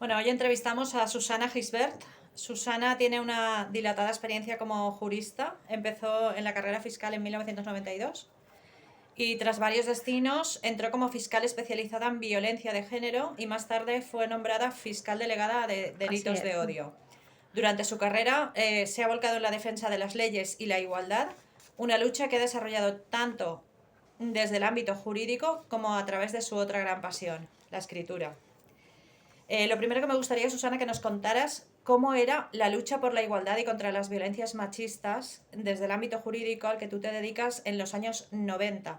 Bueno, hoy entrevistamos a Susana Gisbert. Susana tiene una dilatada experiencia como jurista. Empezó en la carrera fiscal en 1992 y tras varios destinos entró como fiscal especializada en violencia de género y más tarde fue nombrada fiscal delegada de Así delitos de es. odio. Durante su carrera se ha volcado en la defensa de las leyes y la igualdad, una lucha que ha desarrollado tanto desde el ámbito jurídico como a través de su otra gran pasión, la escritura. Lo primero que me gustaría, Susana, que nos contaras cómo era la lucha por la igualdad y contra las violencias machistas desde el ámbito jurídico al que tú te dedicas en los años 90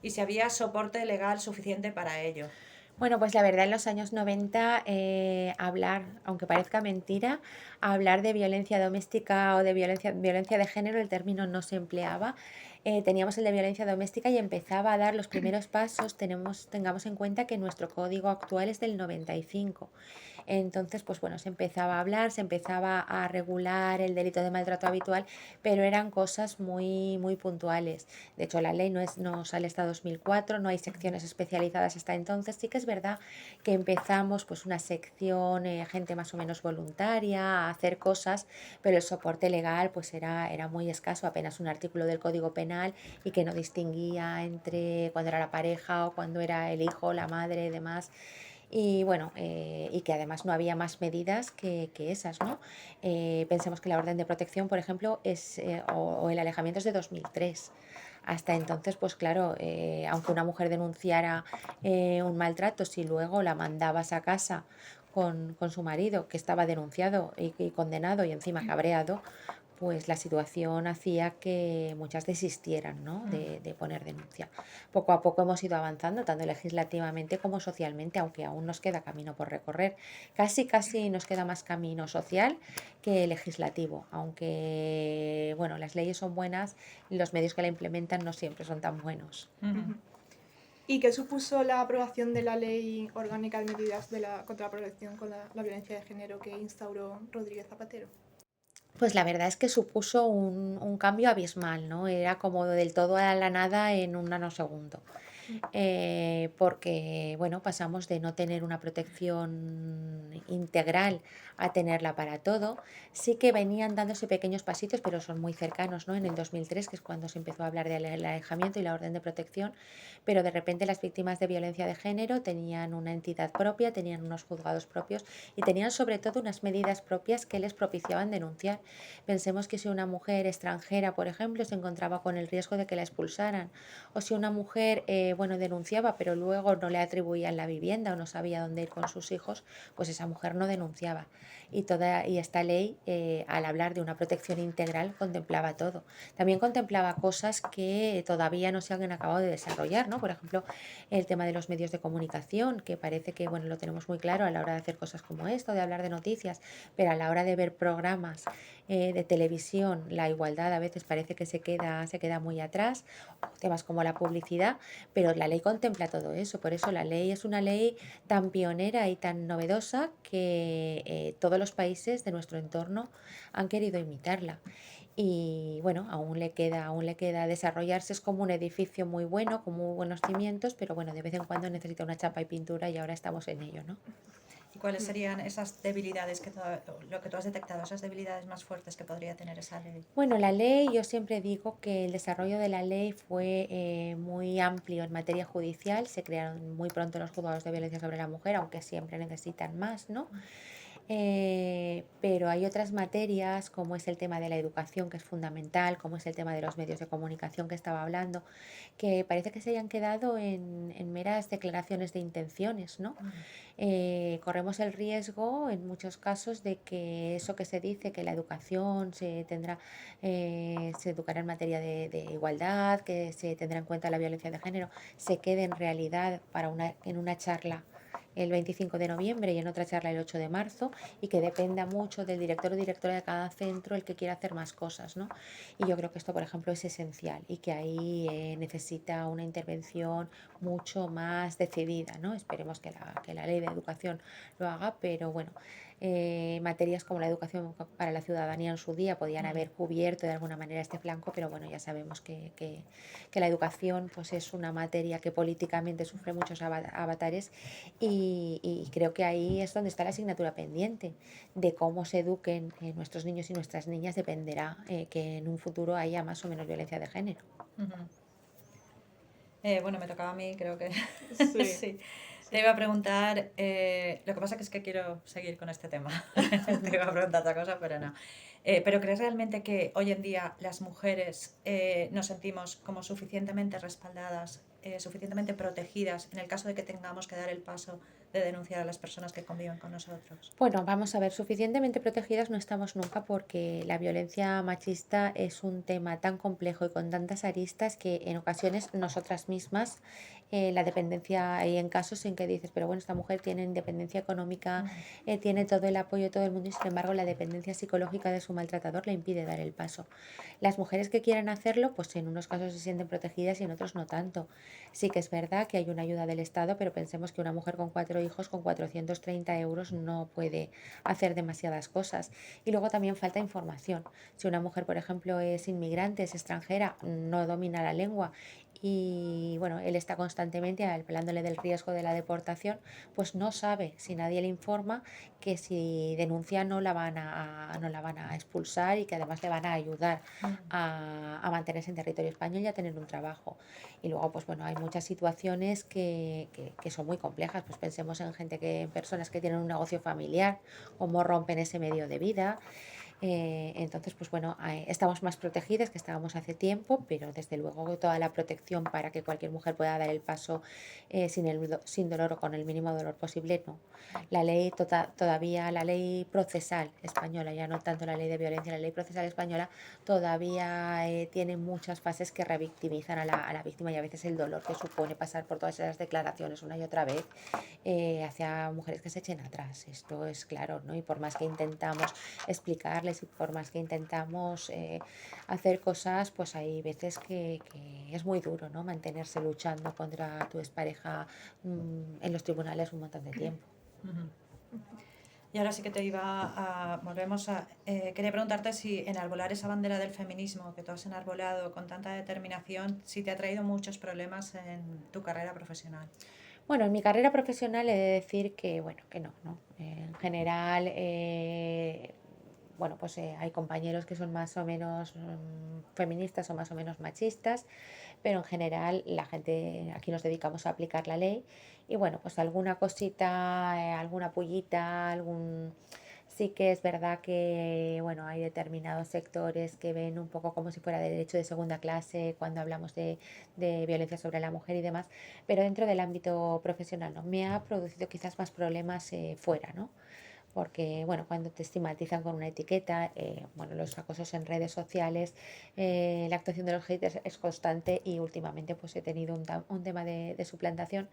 y si había soporte legal suficiente para ello. Bueno, pues la verdad en los años 90 hablar, aunque parezca mentira, hablar de violencia doméstica o de violencia de género, el término no se empleaba. Teníamos el de violencia doméstica y empezaba a dar los primeros pasos. Tengamos en cuenta que nuestro código actual es del 95. Entonces, pues bueno, se empezaba a hablar, se empezaba a regular el delito de maltrato habitual, pero eran cosas muy puntuales. De hecho, la ley no sale hasta 2004, no hay secciones especializadas hasta entonces. Sí que es verdad que empezamos pues una sección, gente más o menos voluntaria, a hacer cosas, pero el soporte legal pues era muy escaso, apenas un artículo del Código Penal y que no distinguía entre cuando era la pareja o cuando era el hijo, la madre y demás. Y bueno, y que además no había más medidas que esas, ¿no? Pensemos que la orden de protección, por ejemplo, o el alejamiento es de 2003. Hasta entonces, pues claro, aunque una mujer denunciara un maltrato, si luego la mandabas a casa con su marido, que estaba denunciado y condenado y encima cabreado, pues la situación hacía que muchas desistieran, ¿no? de poner denuncia. Poco a poco hemos ido avanzando, tanto legislativamente como socialmente, aunque aún nos queda camino por recorrer. Casi nos queda más camino social que legislativo, aunque bueno, las leyes son buenas, los medios que la implementan no siempre son tan buenos. Ujú. Ujú. ¿Y qué supuso la aprobación de la Ley Orgánica de Medidas contra la Protección con la Violencia de Género que instauró Rodríguez Zapatero? Pues la verdad es que supuso un cambio abismal, ¿no? Era como del todo a la nada en un nanosegundo. Mm. Porque bueno, pasamos de no tener una protección integral a tenerla para todo. Sí que venían dándose pequeños pasitos, pero son muy cercanos, ¿no? En el 2003, que es cuando se empezó a hablar del alejamiento y la orden de protección, pero de repente las víctimas de violencia de género tenían una entidad propia, tenían unos juzgados propios y tenían sobre todo unas medidas propias que les propiciaban denunciar. Pensemos que si una mujer extranjera, por ejemplo, se encontraba con el riesgo de que la expulsaran, o si una mujer, bueno, denunciaba, pero luego no le atribuían la vivienda o no sabía dónde ir con sus hijos, pues esa mujer no denunciaba. Y esta ley, al hablar de una protección integral, contemplaba todo. También contemplaba cosas que todavía no se han acabado de desarrollar, ¿no? Por ejemplo, el tema de los medios de comunicación, que parece que, bueno, lo tenemos muy claro a la hora de hacer cosas como esto, de hablar de noticias, pero a la hora de ver programas de televisión, la igualdad a veces parece que se queda muy atrás, temas como la publicidad, pero la ley contempla todo eso. Por eso la ley es una ley tan pionera y tan novedosa que todos los países de nuestro entorno han querido imitarla. Y bueno, aún le queda desarrollarse. Es como un edificio muy bueno, con muy buenos cimientos, pero bueno, de vez en cuando necesita una chapa y pintura y ahora estamos en ello, ¿no? ¿Y cuáles Mm. serían esas debilidades lo que tú has detectado, esas debilidades más fuertes que podría tener esa ley? Bueno, la ley, yo siempre digo que el desarrollo de la ley fue muy amplio en materia judicial. Se crearon muy pronto los juzgados de violencia sobre la mujer, aunque siempre necesitan más, ¿no? Pero hay otras materias, como es el tema de la educación, que es fundamental, como es el tema de los medios de comunicación que estaba hablando, que parece que se hayan quedado en meras declaraciones de intenciones, ¿no? Corremos el riesgo en muchos casos de que eso que se dice, que la educación se educará en materia de igualdad, que se tendrá en cuenta la violencia de género, se quede en realidad en una charla el 25 de noviembre y en otra charla el 8 de marzo, y que dependa mucho del director o directora de cada centro el que quiera hacer más cosas, ¿no? Y yo creo que esto, por ejemplo, es esencial y que ahí necesita una intervención mucho más decidida, ¿no? Esperemos que la ley de educación lo haga, pero bueno, materias como la educación para la ciudadanía en su día podían haber cubierto de alguna manera este flanco, pero bueno, ya sabemos que la educación pues es una materia que políticamente sufre muchos avatares y creo que ahí es donde está la asignatura pendiente. De cómo se eduquen nuestros niños y nuestras niñas dependerá que en un futuro haya más o menos violencia de género. Ujú. Bueno, me tocaba a mí, creo que Sí. sí. Te iba a preguntar, lo que pasa que es que quiero seguir con este tema. Te iba a preguntar otra cosa, pero no. ¿Pero crees realmente que hoy en día las mujeres nos sentimos como suficientemente respaldadas, suficientemente protegidas en el caso de que tengamos que dar el paso de denunciar a las personas que conviven con nosotros? Bueno, vamos a ver, suficientemente protegidas no estamos nunca porque la violencia machista es un tema tan complejo y con tantas aristas que en ocasiones nosotras mismas, la dependencia, hay en casos en que dices, pero bueno, esta mujer tiene independencia económica, tiene todo el apoyo de todo el mundo y sin embargo la dependencia psicológica de su maltratador le impide dar el paso. Las mujeres que quieran hacerlo, pues en unos casos se sienten protegidas y en otros no tanto. Sí que es verdad que hay una ayuda del Estado, pero pensemos que una mujer con 4 hijos con 430 euros no puede hacer demasiadas cosas. Y luego también falta información. Si una mujer, por ejemplo, es inmigrante, es extranjera, no domina la lengua y bueno, él está constantemente hablándole del riesgo de la deportación, pues no sabe, si nadie le informa, que si denuncia no la van a expulsar y que además le van a ayudar a mantenerse en territorio español y a tener un trabajo. Y luego, pues bueno, hay muchas situaciones que son muy complejas. Pues pensemos en en personas que tienen un negocio familiar, cómo rompen ese medio de vida. Entonces, pues bueno, estamos más protegidas que estábamos hace tiempo, pero desde luego toda la protección para que cualquier mujer pueda dar el paso sin dolor o con el mínimo dolor posible, no. Todavía la ley procesal española, ya no tanto la ley de violencia, la ley procesal española todavía tiene muchas fases que revictimizan a la víctima y a veces el dolor que supone pasar por todas esas declaraciones una y otra vez hacia mujeres que se echen atrás. Esto es claro, ¿no? Y por más que intentamos explicarles y por más que intentamos hacer cosas, pues hay veces que es muy duro, ¿no? Mantenerse luchando contra tu expareja en los tribunales un montón de tiempo. Ujú. Y ahora sí que te iba a... Volvemos a... quería preguntarte si enarbolar esa bandera del feminismo que tú has enarbolado con tanta determinación, si te ha traído muchos problemas en tu carrera profesional. Bueno, en mi carrera profesional he de decir que, bueno, que no, ¿no? En general, bueno, pues hay compañeros que son más o menos feministas o más o menos machistas, pero en general la gente aquí nos dedicamos a aplicar la ley y bueno, pues alguna cosita, alguna pullita, Sí que es verdad que, bueno, hay determinados sectores que ven un poco como si fuera de derecho de segunda clase cuando hablamos de violencia sobre la mujer y demás, pero dentro del ámbito profesional no. Me ha producido quizás más problemas fuera, ¿no? Porque, bueno, cuando te estigmatizan con una etiqueta, bueno, los acosos en redes sociales, la actuación de los haters es constante y últimamente pues he tenido un tema de suplantación.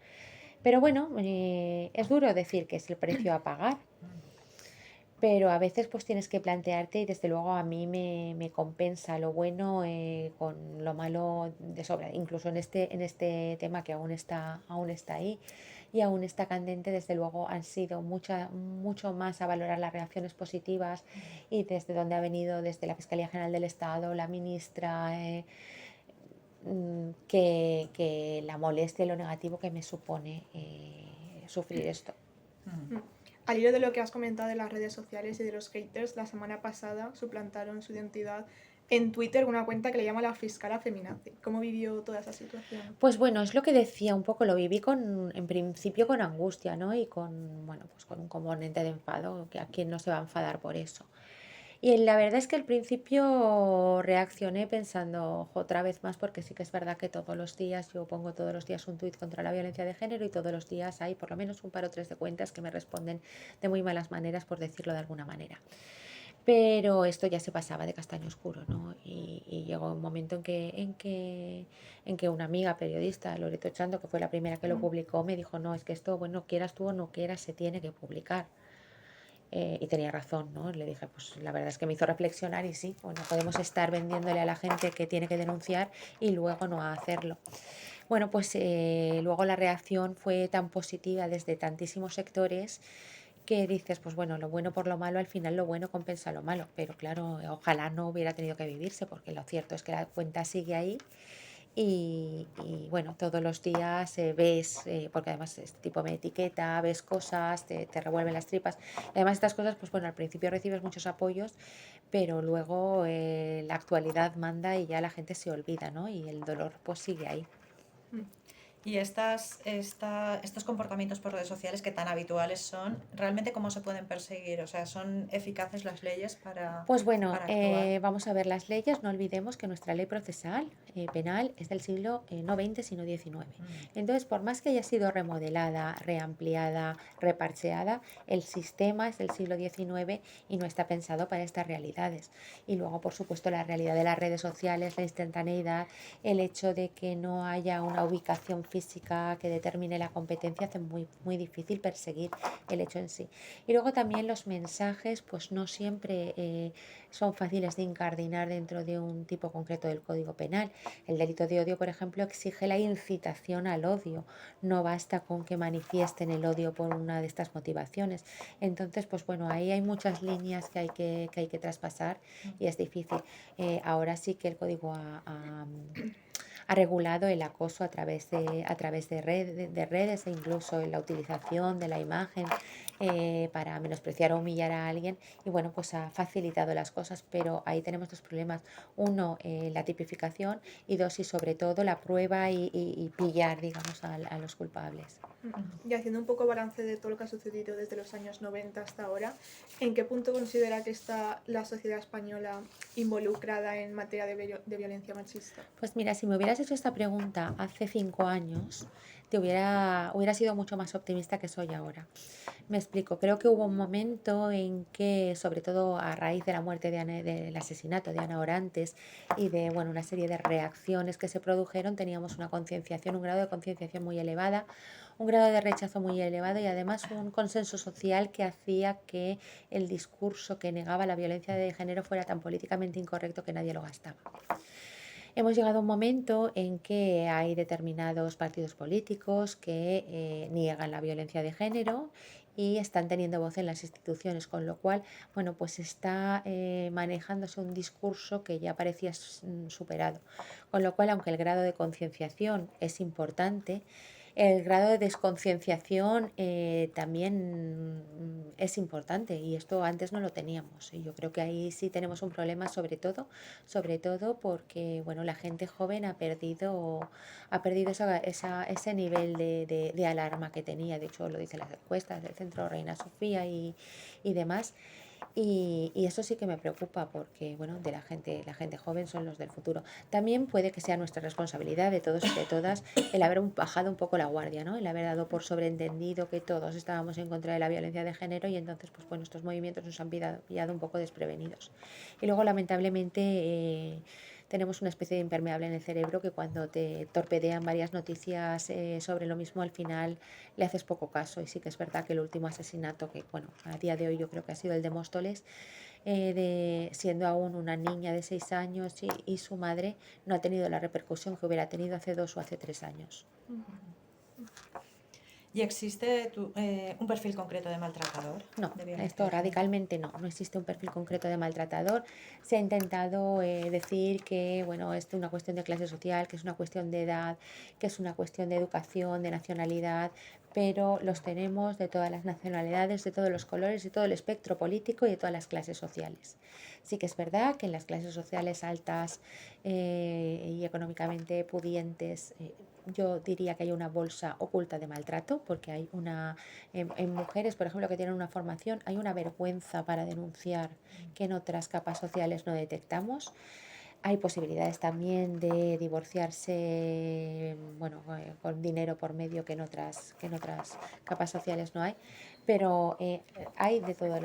Pero bueno, es duro decir que es el precio a pagar, pero a veces pues tienes que plantearte y desde luego a mí me compensa lo bueno con lo malo de sobra, incluso en este tema que aún está ahí y aún está candente, desde luego han sido mucho más a valorar las reacciones positivas y desde donde ha venido, desde la Fiscalía General del Estado, la ministra, que la molestia y lo negativo que me supone sufrir esto. Ujú. Al hilo de lo que has comentado de las redes sociales y de los haters, la semana pasada suplantaron su identidad en Twitter una cuenta que le llama la fiscala feminazi. ¿Cómo vivió toda esa situación? Pues bueno, es lo que decía un poco, lo viví en principio con angustia, ¿no? Y bueno, pues con un componente de enfado, que a quién no se va a enfadar por eso. Y la verdad es que al principio reaccioné pensando, "Ojo, otra vez más, porque sí que es verdad que todos los días, yo pongo todos los días un tuit contra la violencia de género y todos los días hay por lo menos un par o tres de cuentas que me responden de muy malas maneras, por decirlo de alguna manera. Pero esto ya se pasaba de castaño oscuro, ¿no? Y llegó un momento en que una amiga periodista, Loreto Chando, que fue la primera que lo publicó, me dijo, no, es que esto, bueno, quieras tú o no quieras, se tiene que publicar. Y tenía razón, ¿no? Le dije, pues la verdad es que me hizo reflexionar y sí, bueno, podemos estar vendiéndole a la gente que tiene que denunciar y luego no hacerlo. Bueno, pues luego la reacción fue tan positiva desde tantísimos sectores que dices, pues bueno, lo bueno por lo malo, al final lo bueno compensa lo malo, pero claro, ojalá no hubiera tenido que vivirse, porque lo cierto es que la cuenta sigue ahí y bueno, todos los días ves, porque además este tipo me etiqueta, ves cosas, te revuelven las tripas. Además estas cosas, pues bueno, al principio recibes muchos apoyos, pero luego la actualidad manda y ya la gente se olvida, ¿no? Y el dolor pues sigue ahí. Mm. Y estos comportamientos por redes sociales que tan habituales son, ¿realmente cómo se pueden perseguir? O sea, ¿son eficaces las leyes Pues bueno, para actuar? vamos a ver las leyes. No olvidemos que nuestra ley procesal penal es del siglo no XX, sino XIX. Mm. Entonces, por más que haya sido remodelada, reampliada, reparcheada, el sistema es del siglo XIX y no está pensado para estas realidades. Y luego, por supuesto, la realidad de las redes sociales, la instantaneidad, el hecho de que no haya una ubicación física que determine la competencia hace muy, muy difícil perseguir el hecho en sí. Y luego también los mensajes, pues no siempre son fáciles de incardinar dentro de un tipo concreto del Código Penal. El delito de odio, por ejemplo, exige la incitación al odio. No basta con que manifiesten el odio por una de estas motivaciones. Entonces, pues bueno, ahí hay muchas líneas que hay que traspasar y es difícil. Ahora sí que el código ha regulado el acoso a través de redes e incluso en la utilización de la imagen para menospreciar o humillar a alguien y bueno, pues ha facilitado las cosas, pero ahí tenemos dos problemas. Uno, la tipificación y dos, y sobre todo la prueba y pillar, digamos, a los culpables. Y haciendo un poco balance de todo lo que ha sucedido desde los años 90 hasta ahora, ¿en qué punto considera que está la sociedad española involucrada en materia de violencia machista? Pues mira, si me hubieras hecho esta pregunta hace 5 años, hubiera sido mucho más optimista que soy ahora. Me explico, creo que hubo un momento en que, sobre todo a raíz de la muerte del asesinato de Ana Orantes y de bueno, una serie de reacciones que se produjeron, teníamos una concienciación, un grado de concienciación muy elevada, un grado de rechazo muy elevado y además un consenso social que hacía que el discurso que negaba la violencia de género fuera tan políticamente incorrecto que nadie lo gastaba. Hemos llegado a un momento en que hay determinados partidos políticos que niegan la violencia de género y están teniendo voz en las instituciones, con lo cual, bueno, pues está manejándose un discurso que ya parecía superado. Con lo cual, aunque el grado de concienciación es importante, el grado de desconcienciación también es importante y esto antes no lo teníamos. Y yo creo que ahí sí tenemos un problema sobre todo porque bueno, la gente joven ha perdido ese nivel de alarma que tenía. De hecho, lo dicen las encuestas del Centro Reina Sofía y demás. Y eso sí que me preocupa porque, bueno, la gente joven son los del futuro. También puede que sea nuestra responsabilidad de todos y de todas el haber bajado un poco la guardia, ¿no? El haber dado por sobreentendido que todos estábamos en contra de la violencia de género y entonces, pues bueno, estos movimientos nos han pillado un poco desprevenidos. Y luego, lamentablemente, tenemos una especie de impermeable en el cerebro que cuando te torpedean varias noticias sobre lo mismo, al final le haces poco caso. Y sí que es verdad que el último asesinato, que bueno, a día de hoy yo creo que ha sido el de Móstoles, siendo aún una niña de 6 años y su madre, no ha tenido la repercusión que hubiera tenido hace 2 o hace 3 años. ¿Y existe un perfil concreto de maltratador? No, De violencia esto de género. radicalmente no. No existe un perfil concreto de maltratador. Se ha intentado decir que bueno, es una cuestión de clase social, que es una cuestión de edad, que es una cuestión de educación, de nacionalidad, pero los tenemos de todas las nacionalidades, de todos los colores, de todo el espectro político y de todas las clases sociales. Sí que es verdad que en las clases sociales altas y económicamente pudientes, yo diría que hay una bolsa oculta de maltrato, porque hay en mujeres, por ejemplo, que tienen una formación, hay una vergüenza para denunciar que en otras capas sociales no detectamos. Hay posibilidades también de divorciarse, bueno, con dinero por medio que en otras capas sociales no hay, pero hay de todas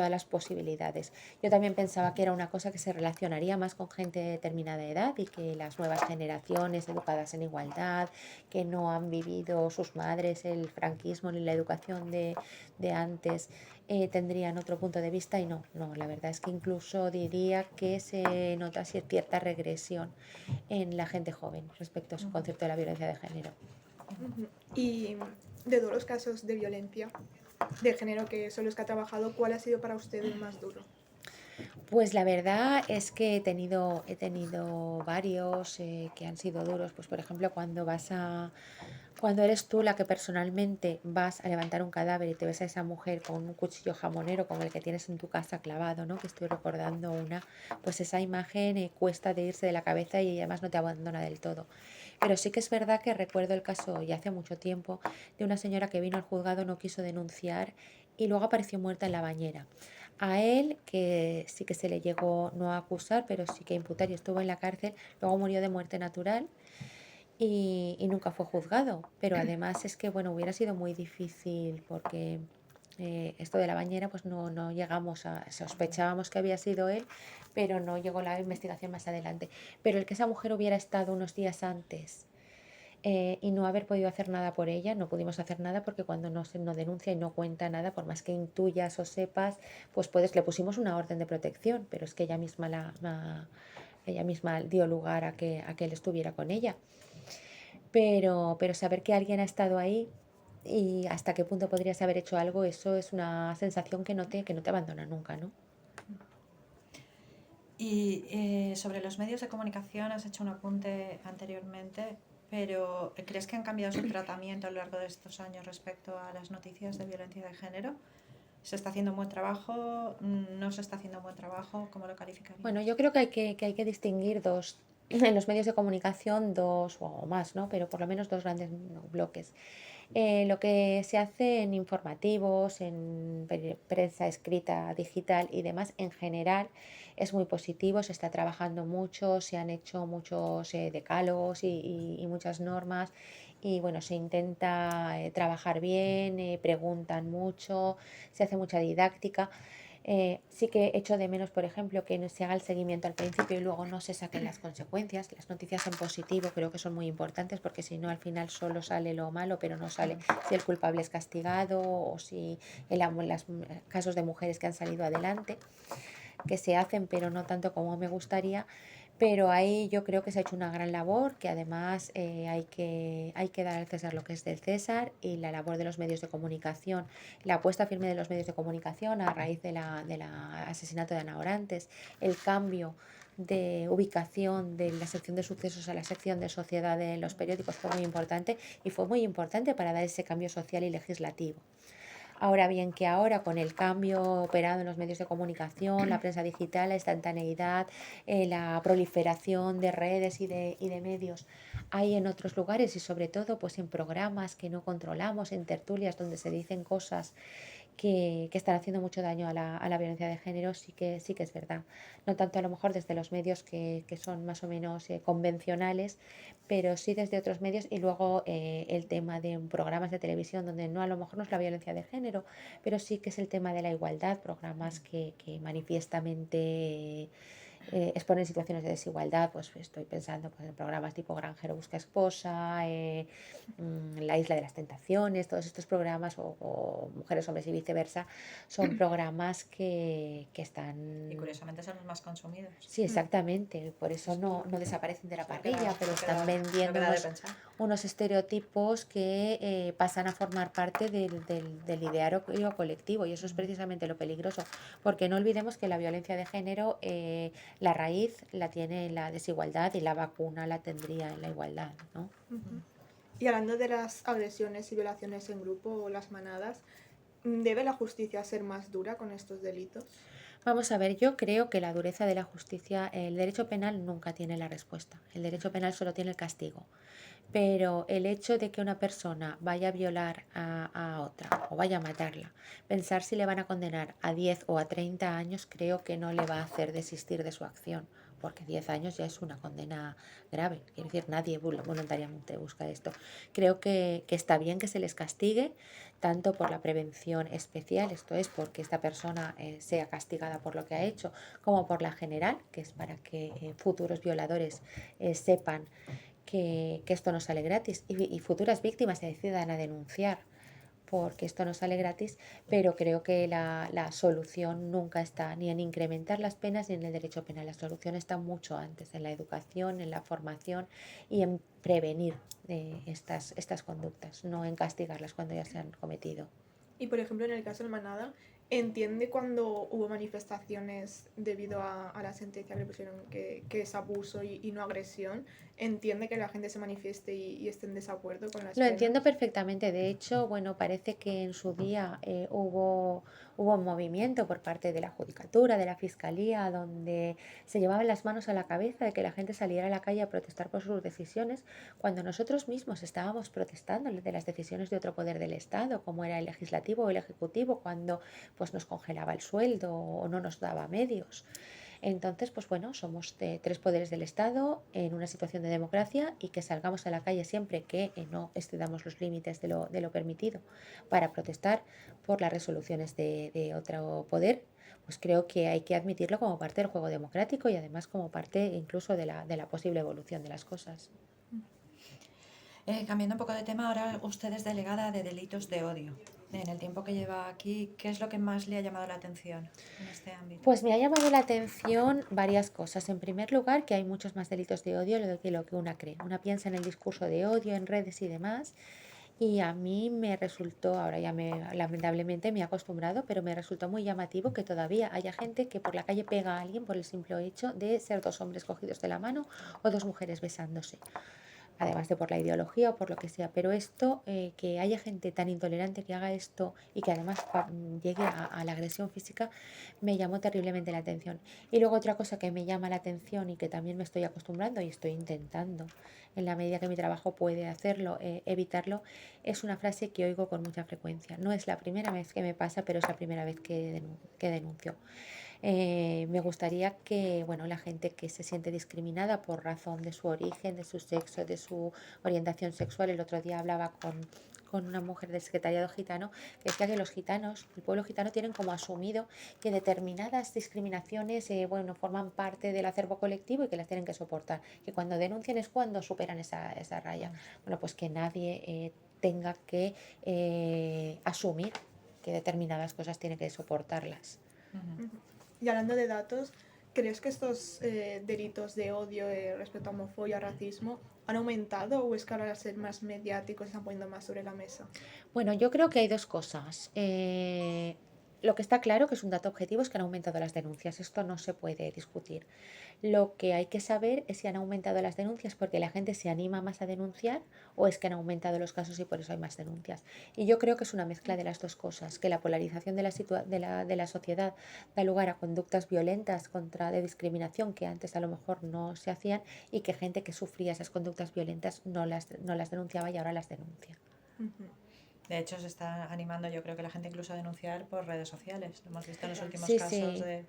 las posibilidades. Yo también pensaba que era una cosa que se relacionaría más con gente de determinada edad y que las nuevas generaciones educadas en igualdad, que no han vivido sus madres el franquismo ni la educación de antes, tendrían otro punto de vista y no, la verdad es que incluso diría que se nota cierta regresión en la gente joven respecto a su concepto de la violencia de género. Y de todos los casos de violencia de género que son los que ha trabajado, ¿cuál ha sido para usted el más duro? Pues la verdad es que he tenido varios que han sido duros. Pues por ejemplo, cuando eres tú la que personalmente vas a levantar un cadáver y te ves a esa mujer con un cuchillo jamonero como el que tienes en tu casa clavado, ¿no? Que estoy recordando pues esa imagen cuesta de irse de la cabeza y además no te abandona del todo. Pero sí que es verdad que recuerdo el caso, ya hace mucho tiempo, de una señora que vino al juzgado, no quiso denunciar y luego apareció muerta en la bañera. A él, que sí que se le llegó no a acusar, pero sí que a imputar y estuvo en la cárcel, luego murió de muerte natural y nunca fue juzgado. Pero además es que, bueno, hubiera sido muy difícil porque esto de la bañera, pues no llegamos sospechábamos que había sido él, pero no llegó la investigación más adelante. Pero el que esa mujer hubiera estado unos días antes y no haber podido hacer nada por ella, no pudimos hacer nada porque cuando no denuncia y no cuenta nada, por más que intuyas o sepas, pues le pusimos una orden de protección, pero es que ella misma dio lugar a que él estuviera con ella. Pero saber que alguien ha estado ahí y hasta qué punto podrías haber hecho algo, eso es una sensación que no te abandona nunca, ¿no? Y sobre los medios de comunicación has hecho un apunte anteriormente, pero ¿crees que han cambiado su tratamiento a lo largo de estos años respecto a las noticias de violencia de género? ¿Se está haciendo un buen trabajo? ¿No se está haciendo un buen trabajo? ¿Cómo lo calificarías? Bueno, yo creo que hay que distinguir en los medios de comunicación dos o más, ¿no? Pero por lo menos dos grandes bloques. Lo que se hace en informativos, en prensa escrita, digital y demás, en general es muy positivo, se está trabajando mucho, se han hecho muchos decálogos y muchas normas y bueno, se intenta trabajar bien, preguntan mucho, se hace mucha didáctica. Sí que echo de menos, por ejemplo, que no se haga el seguimiento al principio y luego no se saquen las consecuencias. Las noticias en positivo creo que son muy importantes porque si no al final solo sale lo malo, pero no sale si el culpable es castigado o si los casos de mujeres que han salido adelante, que se hacen, pero no tanto como me gustaría. Pero ahí yo creo que se ha hecho una gran labor, que además hay que dar al César lo que es del César y la labor de los medios de comunicación, la apuesta firme de los medios de comunicación a raíz del asesinato de Ana Orantes, el cambio de ubicación de la sección de sucesos a la sección de sociedad de los periódicos fue muy importante y fue muy importante para dar ese cambio social y legislativo. Ahora bien, que ahora con el cambio operado en los medios de comunicación, la prensa digital, la instantaneidad, la proliferación de redes y de medios, hay en otros lugares y sobre todo pues en programas que no controlamos, en tertulias donde se dicen cosas que están haciendo mucho daño a la violencia de género, sí que es verdad. No tanto a lo mejor desde los medios que son más o menos convencionales, pero sí desde otros medios y luego el tema de programas de televisión donde no a lo mejor no es la violencia de género, pero sí que es el tema de la igualdad, programas que manifiestamente exponen situaciones de desigualdad, pues estoy pensando pues, en programas tipo Granjero busca esposa, La Isla de las Tentaciones, todos estos programas, o Mujeres, Hombres y Viceversa, son programas que Y están... curiosamente son los más consumidos. Sí, exactamente, por eso no desaparecen de la parrilla, pero están No vendiendo queda de pensar. unos estereotipos que pasan a formar parte del ideario colectivo y eso es precisamente lo peligroso, porque no olvidemos que la violencia de género, la raíz la tiene en la desigualdad y la vacuna la tendría en la igualdad, ¿no? Y hablando de las agresiones y violaciones en grupo o las manadas, ¿debe la justicia ser más dura con estos delitos? Vamos a ver, yo creo que la dureza de la justicia, el derecho penal nunca tiene la respuesta, el derecho penal solo tiene el castigo. Pero el hecho de que una persona vaya a violar a otra o vaya a matarla, pensar si le van a condenar a 10 o a 30 años, creo que no le va a hacer desistir de su acción, porque 10 años ya es una condena grave. Quiero decir, nadie voluntariamente busca esto. Creo que está bien que se les castigue, tanto por la prevención especial, esto es, porque esta persona sea castigada por lo que ha hecho, como por la general, que es para que futuros violadores sepan que esto no sale gratis y futuras víctimas se decidan a denunciar porque esto no sale gratis, pero creo que la solución nunca está ni en incrementar las penas ni en el derecho penal. La solución está mucho antes, en la educación, en la formación y en prevenir estas conductas, no en castigarlas cuando ya se han cometido. Y por ejemplo, en el caso del Manada, entiende cuando hubo manifestaciones debido a la sentencia que le pusieron que es abuso y no agresión, entiende que la gente se manifieste y esté en desacuerdo con las Lo penas. entiendo perfectamente. De hecho, bueno, parece que en su día hubo un movimiento por parte de la Judicatura, de la Fiscalía, donde se llevaban las manos a la cabeza de que la gente saliera a la calle a protestar por sus decisiones, cuando nosotros mismos estábamos protestando de las decisiones de otro poder del Estado, como era el legislativo o el ejecutivo, cuando pues nos congelaba el sueldo o no nos daba medios. Entonces, pues bueno, somos tres poderes del Estado en una situación de democracia y que salgamos a la calle siempre que no excedamos los límites de lo permitido para protestar por las resoluciones de otro poder, pues creo que hay que admitirlo como parte del juego democrático y además como parte incluso de la posible evolución de las cosas. Cambiando un poco de tema, ahora usted es delegada de delitos de odio. En el tiempo que lleva aquí, ¿qué es lo que más le ha llamado la atención en este ámbito? Pues me ha llamado la atención varias cosas. En primer lugar, que hay muchos más delitos de odio de lo que una cree. Una piensa en el discurso de odio en redes y demás. Y a mí me resultó, ahora ya lamentablemente me he acostumbrado, pero me resultó muy llamativo que todavía haya gente que por la calle pega a alguien por el simple hecho de ser dos hombres cogidos de la mano o dos mujeres besándose, además de por la ideología o por lo que sea. Pero esto, que haya gente tan intolerante que haga esto y que además llegue a la agresión física, me llamó terriblemente la atención. Y luego otra cosa que me llama la atención y que también me estoy acostumbrando y estoy intentando, en la medida que mi trabajo puede hacerlo, evitarlo, es una frase que oigo con mucha frecuencia. No es la primera vez que me pasa, pero es la primera vez que denuncio. Me gustaría que, bueno, la gente que se siente discriminada por razón de su origen, de su sexo, de su orientación sexual, el otro día hablaba con una mujer del secretariado gitano que decía que los gitanos, el pueblo gitano, tienen como asumido que determinadas discriminaciones, bueno, forman parte del acervo colectivo y que las tienen que soportar, que cuando denuncian es cuando superan esa raya. Bueno, pues que nadie tenga que asumir que determinadas cosas tiene que soportarlas. Ujú. Y hablando de datos, ¿crees que estos delitos de odio respecto a homofobia, racismo, han aumentado o es que ahora al ser más mediáticos se están poniendo más sobre la mesa? Bueno, yo creo que hay dos cosas. Lo que está claro, que es un dato objetivo, es que han aumentado las denuncias. Esto no se puede discutir. Lo que hay que saber es si han aumentado las denuncias porque la gente se anima más a denunciar o es que han aumentado los casos y por eso hay más denuncias. Y yo creo que es una mezcla de las dos cosas, que la polarización de la sociedad da lugar a conductas violentas de discriminación que antes a lo mejor no se hacían y que gente que sufría esas conductas violentas no las denunciaba y ahora las denuncia. Ujú. De hecho, se está animando, yo creo que la gente incluso a denunciar por redes sociales. Lo hemos visto en los últimos Sí, casos sí. de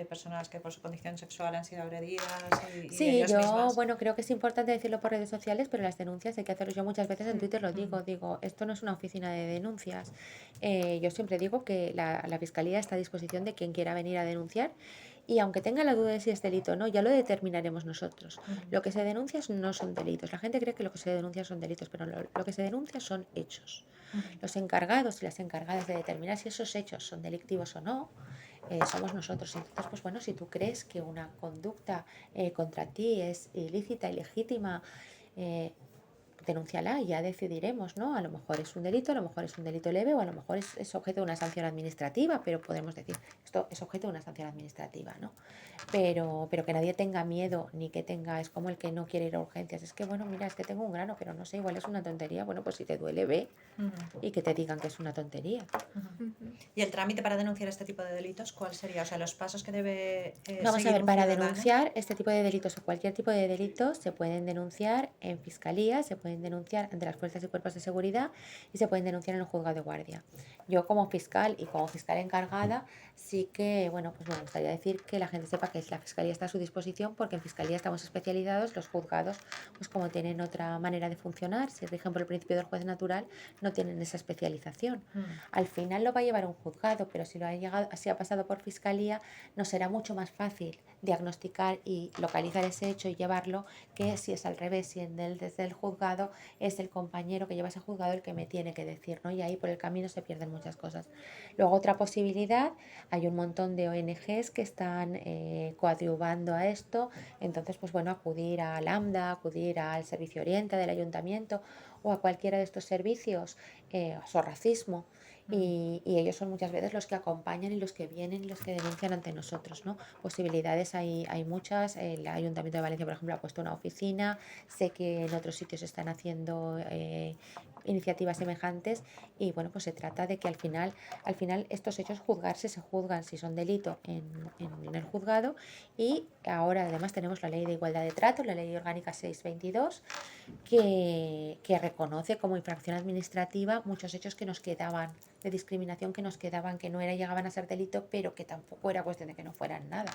personas que por su condición sexual han sido agredidas y Sí, ellas yo, mismas. bueno, creo que es importante decirlo por redes sociales, pero las denuncias hay que hacerlo. Yo muchas veces en Twitter lo Ujú. digo, esto no es una oficina de denuncias. Yo siempre digo que la Fiscalía está a disposición de quien quiera venir a denunciar y aunque tenga la duda de si es delito o no, ya lo determinaremos nosotros. Ujú. Lo que se denuncia no son delitos. La gente cree que lo que se denuncia son delitos, pero lo que se denuncia son hechos. Ujú. Los encargados y las encargadas de determinar si esos hechos son delictivos o no, somos nosotros. Entonces, pues bueno, si tú crees que una conducta contra ti es ilícita, ilegítima, eh, denúnciala y ya decidiremos, ¿no? A lo mejor es un delito, a lo mejor es un delito leve o a lo mejor es objeto de una sanción administrativa, pero podemos decir, esto es objeto de una sanción administrativa, ¿no? Pero que nadie tenga miedo ni que tenga, es como el que no quiere ir a urgencias, es que bueno, mira, es que tengo un grano, pero no sé, igual es una tontería, bueno, pues si te duele, ve Ujú. y que te digan que es una tontería. Ujú. Ujú. ¿Y el trámite para denunciar este tipo de delitos cuál sería? O sea, los pasos que debe Vamos a seguir ver, un para ciudadano. denunciar este tipo de delitos o cualquier tipo de delitos se pueden denunciar en fiscalía, se pueden denunciar ante las fuerzas y cuerpos de seguridad y se pueden denunciar en el juzgado de guardia. Yo como fiscal y como fiscal encargada sí que, bueno, pues me gustaría decir que la gente sepa que la fiscalía está a su disposición porque en fiscalía estamos especializados, los juzgados, pues como tienen otra manera de funcionar, si rigen por el principio del juez natural, no tienen esa especialización. Mm. Al final lo va a llevar un juzgado, pero si lo ha llegado, si ha pasado por fiscalía, nos será mucho más fácil diagnosticar y localizar ese hecho y llevarlo que si es al revés, si desde el juzgado momento es el compañero que lleva ese juzgado el que me tiene que decir, ¿no? Y ahí por el camino se pierden muchas cosas. Luego otra posibilidad, hay un montón de ONGs que están coadyuvando a esto, entonces pues bueno, acudir a Lambda, acudir al Servicio Oriente del Ayuntamiento o a cualquiera de estos servicios, Racismo, y ellos son muchas veces los que acompañan y los que vienen y los que denuncian ante nosotros, ¿no? Posibilidades hay muchas. El Ayuntamiento de Valencia, por ejemplo, ha puesto una oficina. Sé que en otros sitios están haciendo iniciativas semejantes y bueno, pues se trata de que al final estos hechos juzgarse se juzgan si son delito en el juzgado, y ahora además tenemos la Ley de Igualdad de Trato, la Ley Orgánica 622, que reconoce como infracción administrativa muchos hechos que nos quedaban, de discriminación que nos quedaban, que no llegaban a ser delito, pero que tampoco era cuestión de que no fueran nada.